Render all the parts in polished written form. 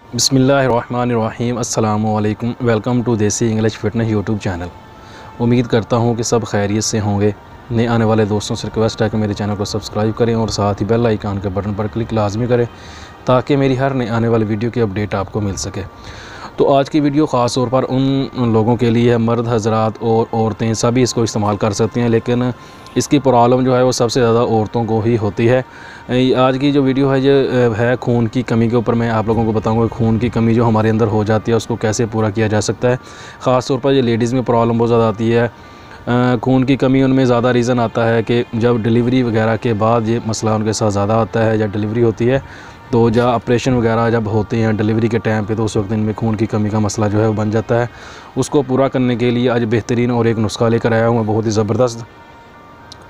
बिस्मिल्लाहिर्रहमानिर्रहीम अस्सलामुअलैकुम। Welcome to देसी इंग्लिश फिटनेस यूट्यूब चैनल। उम्मीद करता हूँ कि सब खैरियत से होंगे। नए आने वाले दोस्तों से रिक्वेस्ट है कि मेरे चैनल को सब्सक्राइब करें और साथ ही बेल आइकन के बटन पर क्लिक लाजमी करें ताकि मेरी हर नए आने वाली वीडियो की अपडेट आपको मिल सके। तो आज की वीडियो ख़ास तौर पर उन लोगों के लिए है, मर्द हजरात और औरतें सभी इसको इस्तेमाल कर सकती हैं, लेकिन इसकी प्रॉब्लम जो है वो सबसे ज़्यादा औरतों को ही होती है। आज की जो वीडियो है ये है खून की कमी के ऊपर। मैं आप लोगों को बताऊंगा खून की कमी जो हमारे अंदर हो जाती है उसको कैसे पूरा किया जा सकता है। ख़ास तौर पर ये लेडीज़ में प्रॉब्लम बहुत ज़्यादा आती है। खून की कमी उनमें ज़्यादा रीज़न आता है कि जब डिलीवरी वगैरह के बाद ये मसला उनके साथ ज़्यादा आता है। जब डिलीवरी होती है तो जब ऑपरेशन वगैरह जब होते हैं डिलीवरी के टाइम पे तो उस वक्त इनमें खून की कमी का मसला जो है वो बन जाता है। उसको पूरा करने के लिए आज बेहतरीन और एक नुस्खा लेकर आया हूँ, बहुत ही ज़बरदस्त।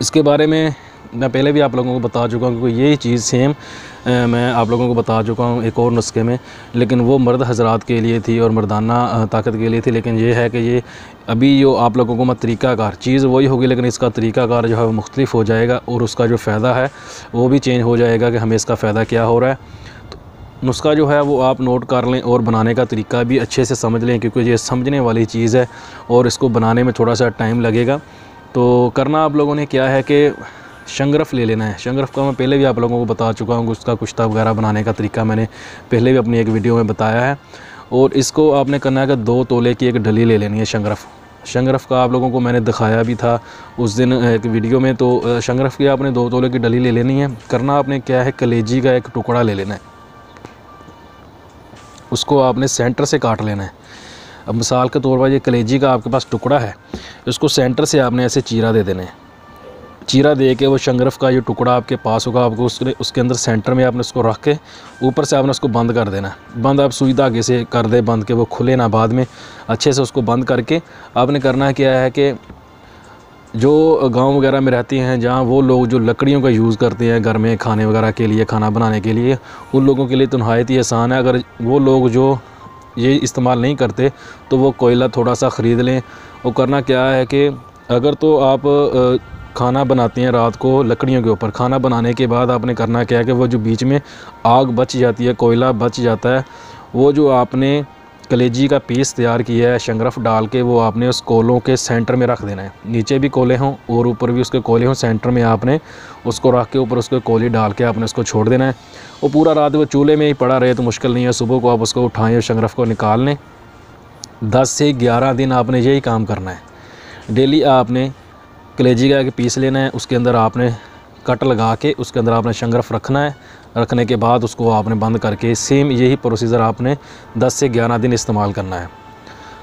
इसके बारे में मैं पहले भी आप लोगों को बता चुका हूँ कि यही चीज़ सेम मैं आप लोगों को बता चुका हूँ एक और नुस्खे में, लेकिन वो मर्द हजरात के लिए थी और मर्दाना ताकत के लिए थी। लेकिन ये है कि ये अभी जो आप लोगों को मैं तरीक़ाकार चीज़ वही होगी, लेकिन इसका तरीक़ाकार जो है वो मुख्तलिफ हो जाएगा और उसका जो फ़ायदा है वो भी चेंज हो जाएगा कि हमें इसका फ़ायदा क्या हो रहा है। तो नुस्खा जो है वो आप नोट कर लें और बनाने का तरीका भी अच्छे से समझ लें, क्योंकि ये समझने वाली चीज़ है और इसको बनाने में थोड़ा सा टाइम लगेगा। तो करना आप लोगों ने क्या है कि शंगरफ ले लेना है। शंगरफ का मैं पहले भी आप लोगों को बता चुका हूँ, उसका कुश्ता वगैरह बनाने का तरीका मैंने पहले भी अपनी एक वीडियो में बताया है। और इसको आपने करना है कि 2 तोले की एक डली ले लेनी है शंगरफ। शंगरफ का आप लोगों को मैंने दिखाया भी था उस दिन एक वीडियो में। तो शंगरफ की आपने 2 तोले की डली ले लेनी है। करना आपने क्या है, कलेजी का एक टुकड़ा ले लेना है, उसको आपने सेंटर से काट लेना है। अब मिसाल के तौर पर ये कलेजी का आपके पास टुकड़ा है, इसको सेंटर से आपने ऐसे चीरा दे देना है। चीरा दे के वो शंगरफ का ये टुकड़ा आपके पास होगा, आपको उसके अंदर सेंटर में आपने उसको रख के ऊपर से आपने उसको बंद कर देना है। बंद आप सुई धागे से कर दे बंद के, वो खुले ना बाद में। अच्छे से उसको बंद करके आपने करना क्या है कि जो गांव वगैरह में रहती हैं जहाँ वो लोग जो लकड़ियों का यूज़ करते हैं घर में खाने वगैरह के लिए, खाना बनाने के लिए, उन लोगों के लिए तो नहायत ही आसान है। अगर वो लोग जो ये इस्तेमाल नहीं करते तो वो कोयला थोड़ा सा ख़रीद लें। वो करना क्या है कि अगर तो आप खाना बनाते हैं रात को लकड़ियों के ऊपर, खाना बनाने के बाद आपने करना क्या है कि वो जो बीच में आग बच जाती है, कोयला बच जाता है, वो जो आपने कलेजी का पीस तैयार किया है शंगरफ डाल के वो आपने उस कोलों के सेंटर में रख देना है। नीचे भी कोले हों और ऊपर भी उसके कोले हों, सेंटर में आपने उसको रख के ऊपर उसके कोली डाल के आपने उसको छोड़ देना है। वो पूरा रात वो चूल्हे में ही पड़ा रहे तो मुश्किल नहीं है, सुबह को आप उसको उठाएँ और शंगरफ को निकाल लें। 10 से 11 दिन आपने यही काम करना है। डेली आपने कलेजी का एक पीस लेना है, उसके अंदर आपने कट लगा के उसके अंदर आपने शंगरफ रखना है। रखने के बाद उसको आपने बंद करके सेम यही प्रोसीजर आपने 10 से 11 दिन इस्तेमाल करना है।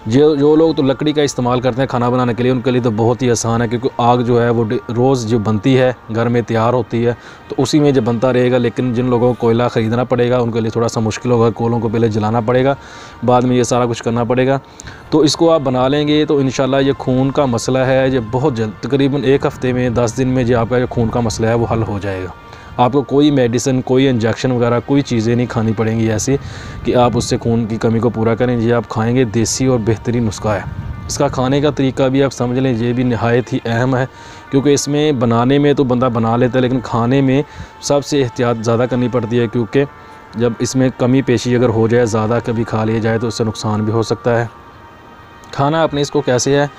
जो लोग तो लकड़ी का इस्तेमाल करते हैं खाना बनाने के लिए उनके लिए तो बहुत ही आसान है, क्योंकि आग जो है वो रोज़ जो बनती है घर में तैयार होती है तो उसी में जब बनता रहेगा। लेकिन जिन लोगों को कोयला ख़रीदना पड़ेगा उनके लिए थोड़ा सा मुश्किल होगा, कोलों को पहले जलाना पड़ेगा, बाद में ये सारा कुछ करना पड़ेगा। तो इसको आप बना लेंगे तो इंशाल्लाह ये खून का मसला है ये बहुत जल्द, तकरीबन 1 हफ़्ते में 10 दिन में जो आपका जो खून का मसला है वो हल हो जाएगा। आपको कोई मेडिसिन, कोई इंजेक्शन वगैरह कोई चीज़ें नहीं खानी पड़ेंगी ऐसी कि आप उससे खून की कमी को पूरा करें। ये आप खाएंगे देसी और बेहतरीन नुस्खा है। इसका खाने का तरीका भी आप समझ लें, ये भी नहायत ही अहम है, क्योंकि इसमें बनाने में तो बंदा बना लेता है लेकिन खाने में सबसे एहतियात ज़्यादा करनी पड़ती है, क्योंकि जब इसमें कमी पेशी अगर हो जाए, ज़्यादा कभी खा लिया जाए तो उससे नुकसान भी हो सकता है। खाना अपने इसको कैसे है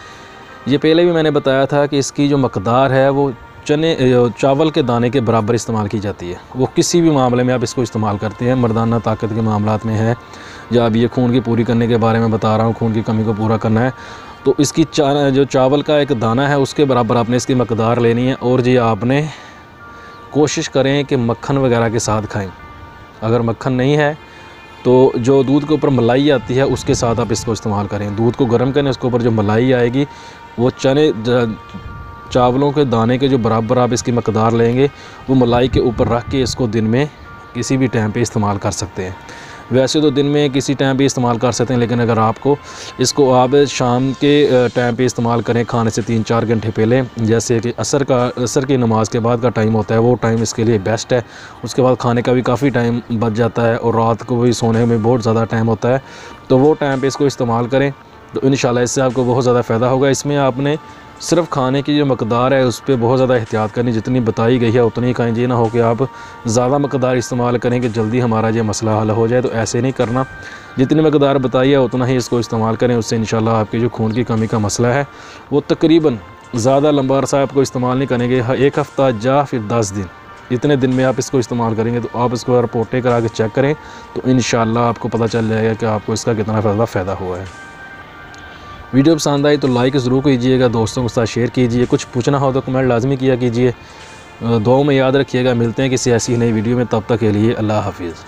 ये पहले भी मैंने बताया था कि इसकी जो मकदार है वो चावल के दाने के बराबर इस्तेमाल की जाती है। वो किसी भी मामले में आप इसको इस्तेमाल करते हैं, मर्दाना ताकत के मामलात में है, या अब ये खून की पूरी करने के बारे में बता रहा हूँ, खून की कमी को पूरा करना है तो इसकी जो चावल का एक दाना है उसके बराबर आपने इसकी मकदार लेनी है। और ये आपने कोशिश करें कि मक्खन वगैरह के साथ खाएँ। अगर मक्खन नहीं है तो जो दूध के ऊपर मलाई आती है उसके साथ आप इसको इस्तेमाल करें। दूध को गर्म करें, उसके ऊपर जो मलाई आएगी वो चावलों के दाने के जो बराबर आप इसकी मकदार लेंगे वो मलाई के ऊपर रख के इसको दिन में किसी भी टाइम पे इस्तेमाल कर सकते हैं। वैसे तो दिन में किसी टाइम पे इस्तेमाल कर सकते हैं, लेकिन अगर आपको इसको आप शाम के टाइम पे इस्तेमाल करें खाने से 3-4 घंटे पहले, जैसे कि असर की नमाज़ के बाद का टाइम होता है, वो टाइम इसके लिए बेस्ट है। उसके बाद खाने का भी काफ़ी टाइम बच जाता है और रात को भी सोने में बहुत ज़्यादा टाइम होता है, तो वो टाइम पर इसको इस्तेमाल करें तो इंशाल्लाह इससे आपको बहुत ज़्यादा फ़ायदा होगा। इसमें आपने सिर्फ खाने की जो मकदार है उस पर बहुत ज़्यादा एहतियात करनी, जितनी बताई गई है उतनी खाएं। ये ना हो कि आप ज़्यादा मकदार इस्तेमाल करें कि जल्दी हमारा ये मसला हल हो जाए, तो ऐसे नहीं करना। जितनी मकदार बताई है उतना ही इसको इस्तेमाल करें, उससे इंशाल्लाह आपके जो खून की कमी का मसला है वो तकरीबन ज़्यादा लंबा अरसा आपको इस्तेमाल नहीं करेंगे, एक हफ़्ता या फिर 10 दिन, इतने दिन में आप इसको इस्तेमाल करेंगे तो आप इसको रिपोर्टें करा के चेक करें तो इंशाल्लाह आपको पता चल जाएगा कि आपको इसका कितना फ़ायदा हुआ है। वीडियो पसंद आई तो लाइक ज़रूर कीजिएगा, दोस्तों के साथ शेयर कीजिए, कुछ पूछना हो तो कमेंट लाजमी किया कीजिए। दुआओं में याद रखिएगा। मिलते हैं किसी ऐसी नई वीडियो में, तब तक के लिए अल्लाह हाफिज़।